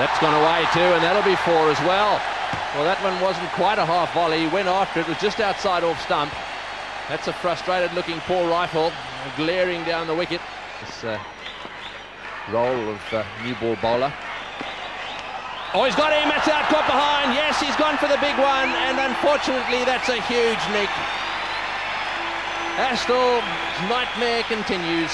That's gone away too, and that'll be 4 as well. Well, that one wasn't quite a half volley. He went after it. It was just outside off stump. That's a frustrated-looking Paul Rifle, glaring down the wicket. This role of new ball bowler. Oh, he's got him. That's out, caught behind. Yes, he's gone for the big one, and unfortunately, that's a huge nick. Astor's nightmare continues.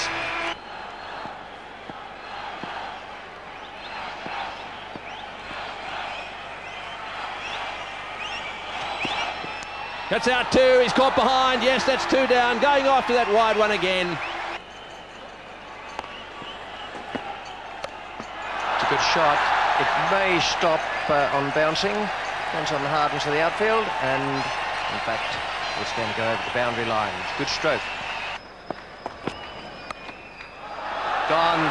That's out 2, he's caught behind, yes, that's 2 down, going after that wide one again. It's a good shot. It may stop on bouncing, depends on the hardness of the outfield, and in fact, it's going to go over the boundary line. Good stroke. Gone.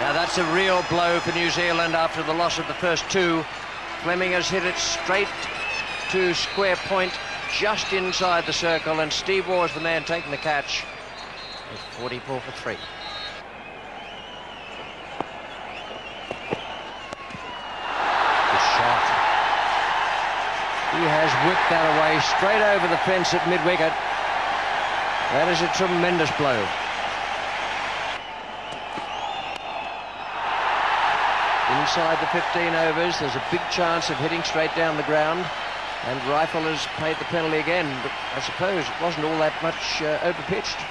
Now that's a real blow for New Zealand after the loss of the first 2. Fleming has hit it straight to square point, just inside the circle, and Steve Waugh is the man taking the catch. It's 44 for 3. Good shot. He has whipped that away straight over the fence at mid-wicket. That is a tremendous blow. Inside the 15 overs, there's a big chance of hitting straight down the ground. And Rifle has paid the penalty again, but I suppose it wasn't all that much overpitched.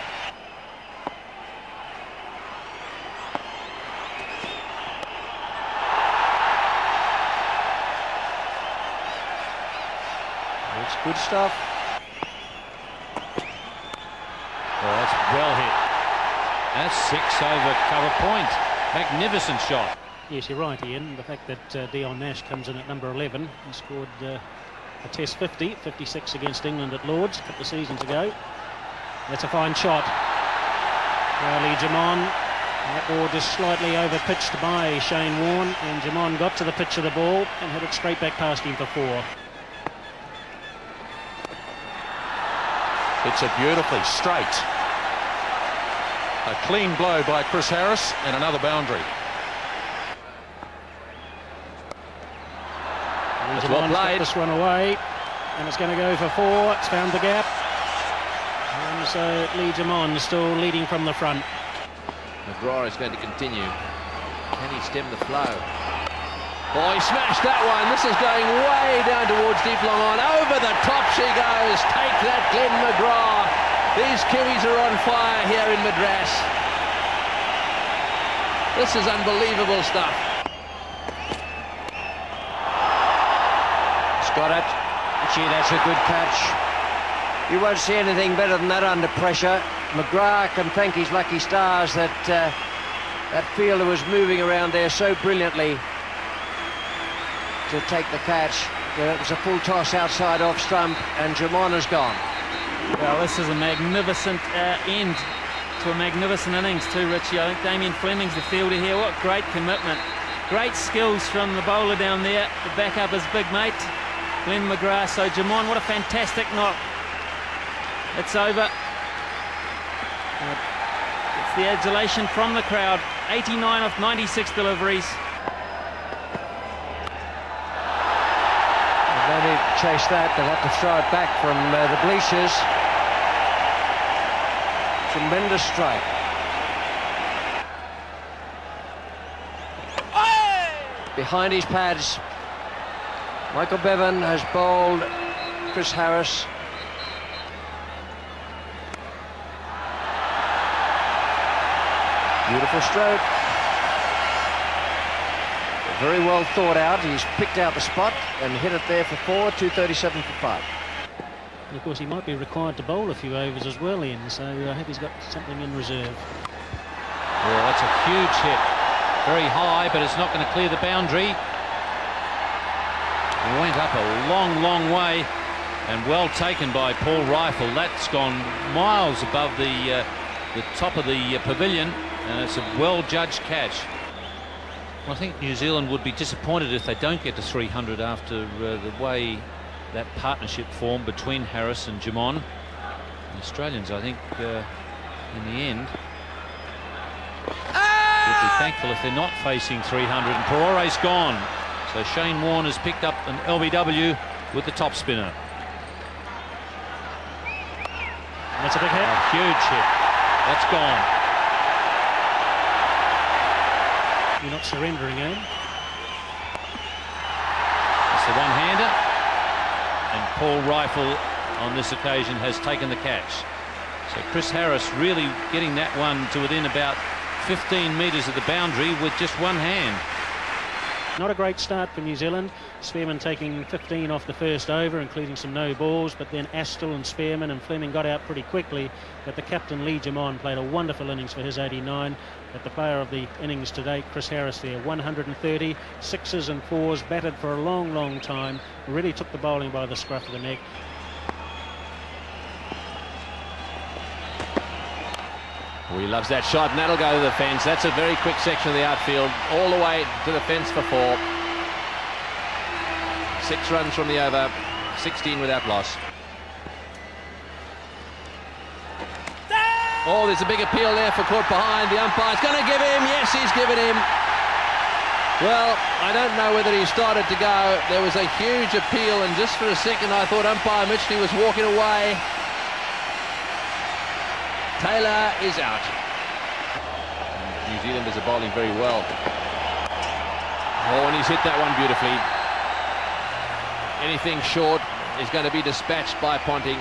It's good stuff. Oh, that's well hit. That's 6 over cover point. Magnificent shot. Yes, you're right, Ian. The fact that Dion Nash comes in at number 11, he scored a Test 50, 56 against England at Lord's a couple of seasons ago. That's a fine shot. Lee Jamon. That ball just slightly over-pitched by Shane Warne, and Jamon got to the pitch of the ball and hit it straight back past him for 4. It's a beautifully straight. A clean blow by Chris Harris and another boundary. Lee Jamon's got this one away, and it's going to go for 4. It's found the gap, and so Lee Jamon still leading from the front. McGrath is going to continue. Can he stem the flow? Oh, he smashed that one. This is going way down towards deep long on. Over the top she goes. Take that, Glenn McGrath. These Kiwis are on fire here in Madras. This is unbelievable stuff. He's got it. Gee, that's a good catch. You won't see anything better than that under pressure. McGrath can thank his lucky stars that that fielder was moving around there so brilliantly to take the catch. It was a full toss outside off stump, and Jamon has gone. Well, this is a magnificent end to a magnificent innings too, Richie. I think Damien Fleming's the fielder here. What great commitment. Great skills from the bowler down there to back up his big mate, Glenn McGrath. So Jamon, what a fantastic knock. It's over. It's the adulation from the crowd. 89 of 96 deliveries. They need to chase that. They'll have to throw it back from the bleachers. Tremendous strike. Behind his pads, Michael Bevan has bowled Chris Harris. Beautiful stroke. Very well thought out. He's picked out the spot and hit it there for 4, 237 for 5. And of course, he might be required to bowl a few overs as well, Ian, so I hope he's got something in reserve. Well, that's a huge hit. Very high, but it's not going to clear the boundary. He went up a long, long way, and well taken by Paul Rifle. That's gone miles above the top of the pavilion, and it's a well-judged catch. Well, I think New Zealand would be disappointed if they don't get to 300 after the way that partnership formed between Harris and Jamon. The Australians, I think, in the end, would be thankful if they're not facing 300. And Perore's gone. So Shane Warne has picked up an LBW with the top spinner. That's a big hit. A huge hit. That's gone. You're not surrendering, eh? It's the one-hander. And Paul Rifle on this occasion has taken the catch. So Chris Harris really getting that one to within about 15 metres of the boundary with just one hand. Not a great start for New Zealand. Spearman taking 15 off the first over, including some no balls, but then Astle and Spearman and Fleming got out pretty quickly. But the captain, Lee Jamon, played a wonderful innings for his 89. But the player of the innings to date, Chris Harris there, 130, sixes and fours, batted for a long, long time. Really took the bowling by the scruff of the neck. Oh, he loves that shot, and that'll go to the fence. That's a very quick section of the outfield, all the way to the fence for 4. 6 runs from the over, 16 without loss. Oh, there's a big appeal there for caught behind. The umpire's going to give him. Yes, he's given him. Well, I don't know whether he started to go. There was a huge appeal, and just for a second I thought umpire Mitchley was walking away. Taylor is out. New Zealanders are bowling very well. Oh, and he's hit that one beautifully. Anything short is going to be dispatched by Ponting.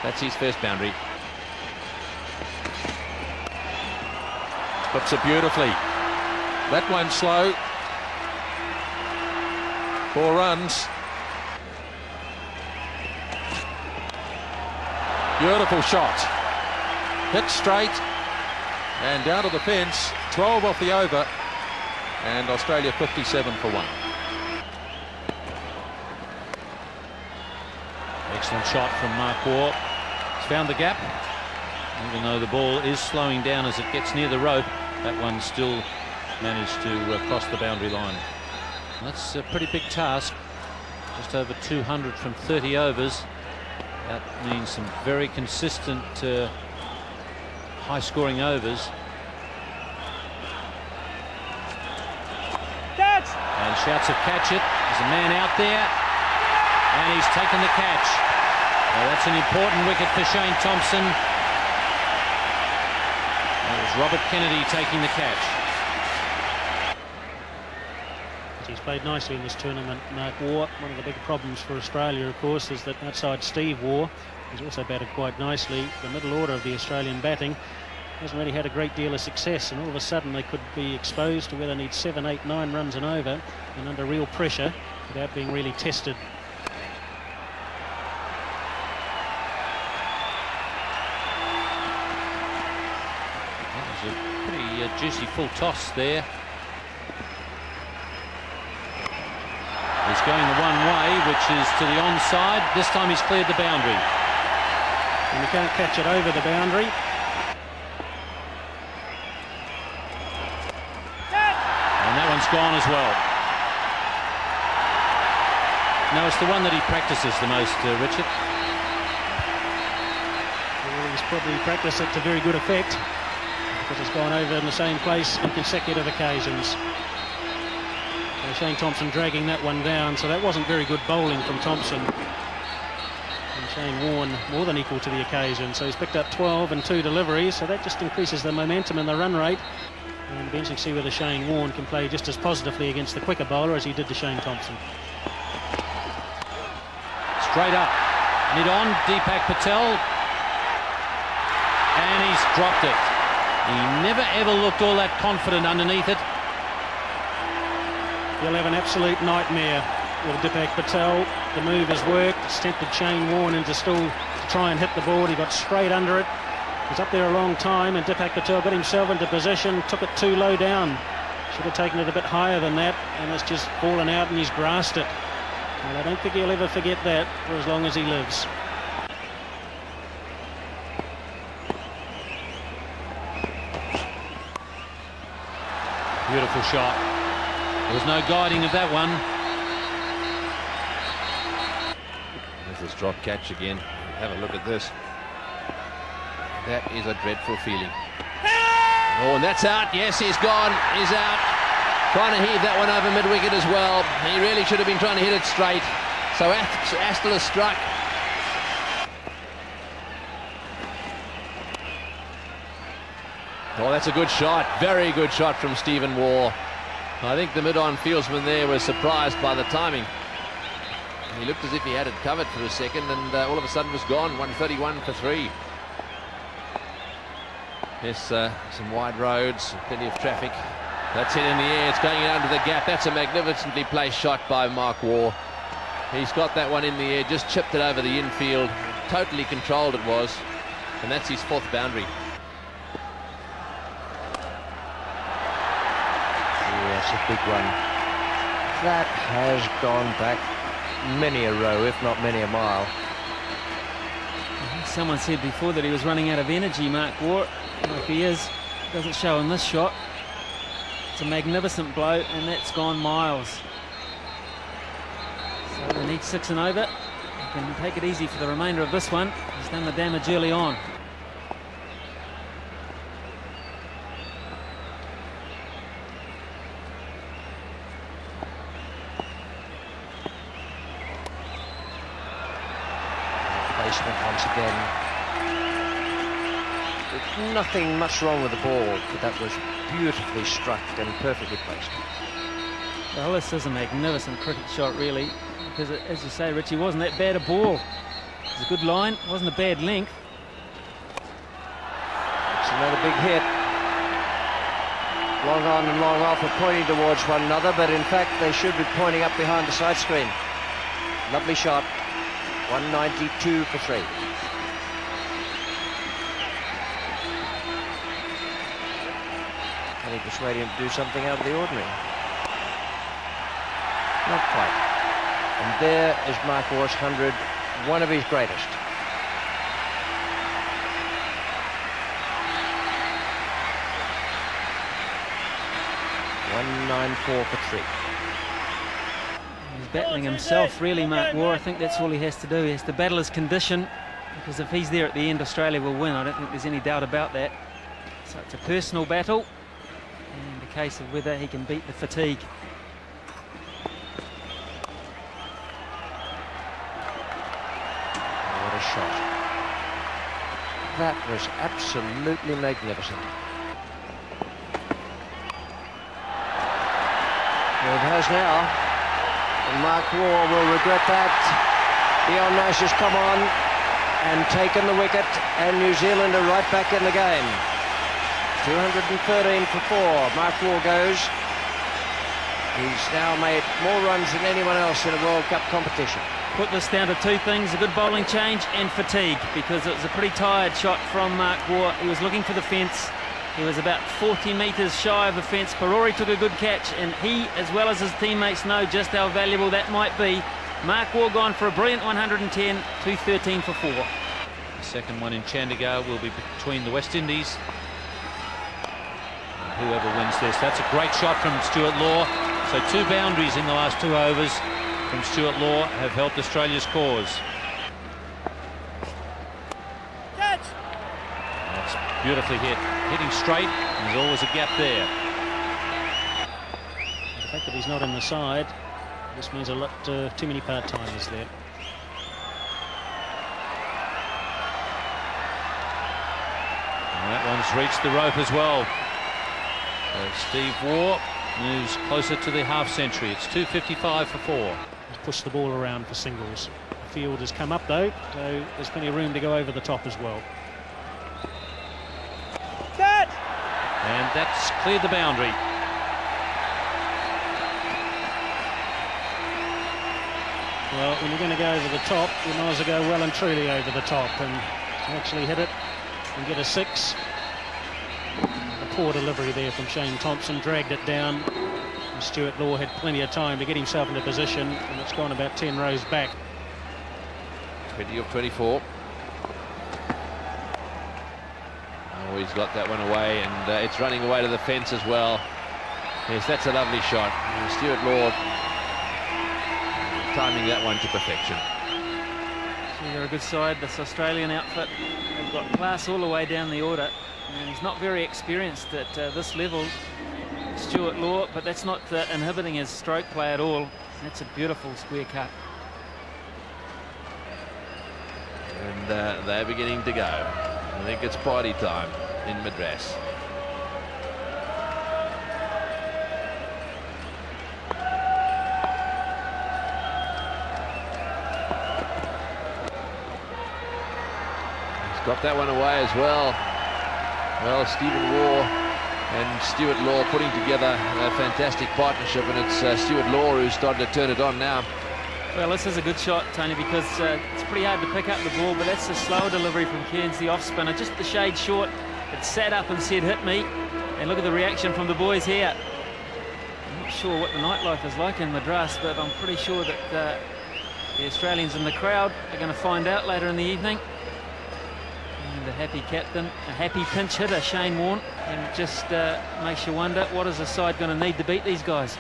That's his first boundary. Flips it beautifully. That one slow. 4 runs. Beautiful shot. Hit straight and down to the fence. 12 off the over, and Australia 57 for 1. Excellent shot from Mark Waugh. He's found the gap. Even though the ball is slowing down as it gets near the rope, that one still managed to cross the boundary line. That's a pretty big task. Just over 200 from 30 overs. That means some very consistent high-scoring overs. And shouts of catch it. There's a man out there, and he's taken the catch. Well, that's an important wicket for Shane Thompson. That was Robert Kennedy taking the catch. He's played nicely in this tournament, Mark Waugh. One of the big problems for Australia, of course, is that outside Steve Waugh, who's also batted quite nicely, the middle order of the Australian batting hasn't really had a great deal of success, and all of a sudden they could be exposed to where they need 7, 8, 9 runs and over, and under real pressure without being really tested. That was a pretty juicy full toss there. He's going the one way, which is to the onside. This time he's cleared the boundary. And you can't catch it over the boundary. And that one's gone as well. No, it's the one that he practices the most, Richard. Well, he's probably practiced it to very good effect, because it's gone over in the same place on consecutive occasions. Shane Thompson dragging that one down, so that wasn't very good bowling from Thompson. And Shane Warne more than equal to the occasion, so he's picked up 12 and 2 deliveries, so that just increases the momentum and the run rate. And it'll be interesting to see whether Shane Warne can play just as positively against the quicker bowler as he did to Shane Thompson. Straight up, mid on, Deepak Patel, and he's dropped it. He never ever looked all that confident underneath it. He'll have an absolute nightmare with Deepak Patel. The move has worked. It's tempted Shane Warne into still to try and hit the board. He got straight under it. He's up there a long time, and Deepak Patel got himself into position, took it too low down. Should have taken it a bit higher than that, and it's just fallen out, and he's grasped it. Well, I don't think he'll ever forget that for as long as he lives. Beautiful shot. There was no guiding of that one. There's this drop catch again. Have a look at this. That is a dreadful feeling. Oh, and that's out. Yes, he's gone. He's out. Trying to heave that one over mid-wicket as well. He really should have been trying to hit it straight. So Astle has struck. Oh, that's a good shot. Very good shot from Stephen Waugh. I think the mid-on fieldsman there was surprised by the timing. He looked as if he had it covered for a second, and all of a sudden was gone. 131 for 3. Yes, some wide roads, plenty of traffic. That's hit in the air. It's going out into the gap. That's a magnificently placed shot by Mark Waugh. He's got that one in the air, just chipped it over the infield. Totally controlled it was, and that's his 4th boundary. Yes, a big one. That has gone back many a row, if not many a mile. Someone said before that he was running out of energy, Mark Waugh. Like he is, doesn't show in this shot. It's a magnificent blow, and that's gone miles. So they need 6 and over. He can take it easy for the remainder of this one. He's done the damage early on. Placement once again. Nothing much wrong with the ball, but that was beautifully struck and perfectly placed. Well, this is a magnificent cricket shot, really, because as you say, Richie, wasn't that bad a ball. It was a good line, wasn't a bad length. It's another big hit. Long on and long off are pointing towards one another, but in fact they should be pointing up behind the side screen. Lovely shot. 192 for 3. I think it's ready to do something out of the ordinary. Not quite. And there is Mark Waugh's 100, one of his greatest. .194 for 3. He's battling himself, really, Mark Waugh. I think that's all he has to do. He has to battle his condition, because if he's there at the end, Australia will win. I don't think there's any doubt about that. So it's a personal battle, and a case of whether he can beat the fatigue. What a shot. That was absolutely magnificent. Well, it has now. And Mark Waugh will regret that. Dion Nash has come on and taken the wicket, and New Zealand are right back in the game. 213 for 4. Mark Waugh goes. He's now made more runs than anyone else in a World Cup competition. Put this down to 2 things: a good bowling change and fatigue, because it was a pretty tired shot from Mark Waugh. He was looking for the fence. He was about 40 metres shy of the fence. Perori took a good catch, and he, as well as his teammates, know just how valuable that might be. Mark Waugh gone for a brilliant 110, 213 for 4. The second one in Chandigarh will be between the West Indies. Whoever wins this. That's a great shot from Stuart Law. So 2 boundaries in the last 2 overs from Stuart Law have helped Australia's cause. Catch! That's beautifully hit. Hitting straight, and there's always a gap there. The fact that he's not in the side, this means a lot too many part-timers there. And that one's reached the rope as well. So Steve Waugh moves closer to the half-century. It's 255 for 4. He's pushed the ball around for singles. The field has come up though, so there's plenty of room to go over the top as well. And that's cleared the boundary. Well, when you're going to go over the top, you might as well go well and truly over the top and actually hit it and get a 6. A poor delivery there from Shane Thompson, dragged it down. And Stuart Law had plenty of time to get himself into position, and it's gone about 10 rows back. 20 of 24. Oh, he's got that one away, and it's running away to the fence as well. Yes, that's a lovely shot. And Stuart Law timing that one to perfection. So they're a good side, this Australian outfit. They've got class all the way down the order. And he's not very experienced at this level, Stuart Law, but that's not inhibiting his stroke play at all. That's a beautiful square cut. And they're beginning to go. I think it's party time in Madras. He's got that one away as well. Well, Stephen Waugh and Stuart Law putting together a fantastic partnership, and it's Stuart Law who's starting to turn it on now. Well, this is a good shot, Tony, because it's pretty hard to pick up the ball, but that's a slower delivery from Cairns, the off-spinner, just the shade short. It sat up and said, hit me. And look at the reaction from the boys here. I'm not sure what the nightlife is like in Madras, but I'm pretty sure that the Australians in the crowd are going to find out later in the evening. And a happy captain, a happy pinch hitter, Shane Warne. And it just makes you wonder, what is the side going to need to beat these guys?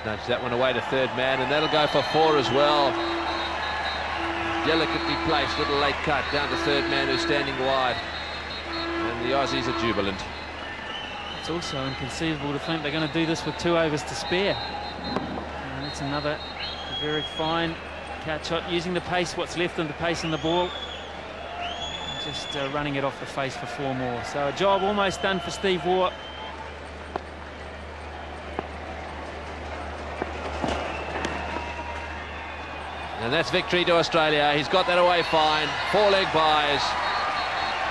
Nudge that one away to third man, and that'll go for 4 as well. Delicately placed, little late cut down to third man who's standing wide. And the Aussies are jubilant. It's also inconceivable to think they're going to do this with 2 overs to spare. And that's another very fine cut shot, using the pace, what's left of the pace in the ball. Just running it off the face for 4 more. So a job almost done for Steve Waugh. And that's victory to Australia. He's got that away fine. 4 leg byes.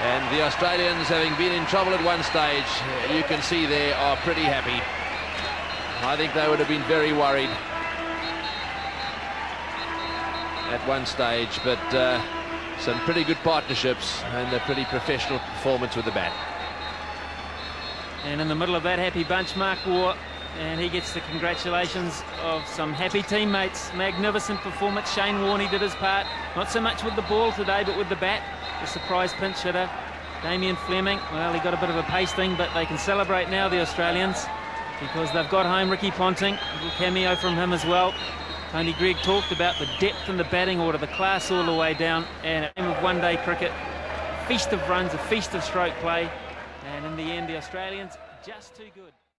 And the Australians, having been in trouble at one stage, you can see they are pretty happy. I think they would have been very worried at one stage, but some pretty good partnerships and a pretty professional performance with the bat. And in the middle of that happy bunch, Mark Waugh, and he gets the congratulations of some happy teammates. Magnificent performance. Shane Warne did his part, not so much with the ball today, but with the bat. The surprise pinch hitter, Damien Fleming. Well, he got a bit of a pace thing, but they can celebrate now, the Australians, because they've got home Ricky Ponting. A little cameo from him as well. Tony Greig talked about the depth in the batting order, the class all the way down, and a game of one-day cricket. A feast of runs, a feast of stroke play, and in the end, the Australians just too good.